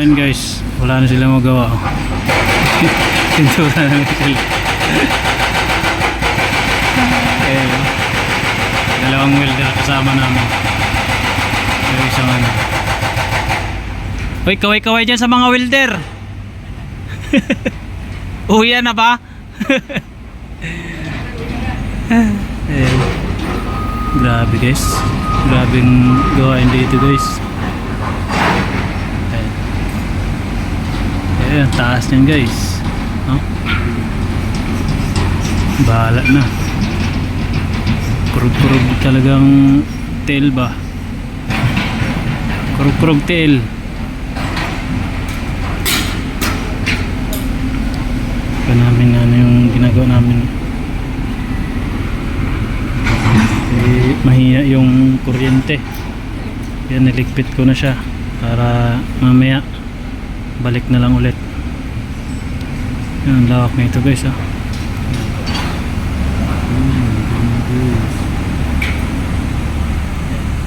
Ayun guys, wala na sila magawa. Pintura na sila. Ayun. Dalawang welder kasama namin. Ayun, isang ano. Uy, kaway-kaway dyan sa mga welder. Uwi na ba? Ayun. Grabe guys. Grabeng gawain dito guys. Ayun, taas niyan guys. Bahala na. Kurug-kurug talagang tail ba? Kurug-kurug tail. Pa namin ano yung ginagawa namin. Mahina yung kuryente. Yan, niligpit ko na siya para mamaya balik na lang ulit. Yan, lawak na ito guys.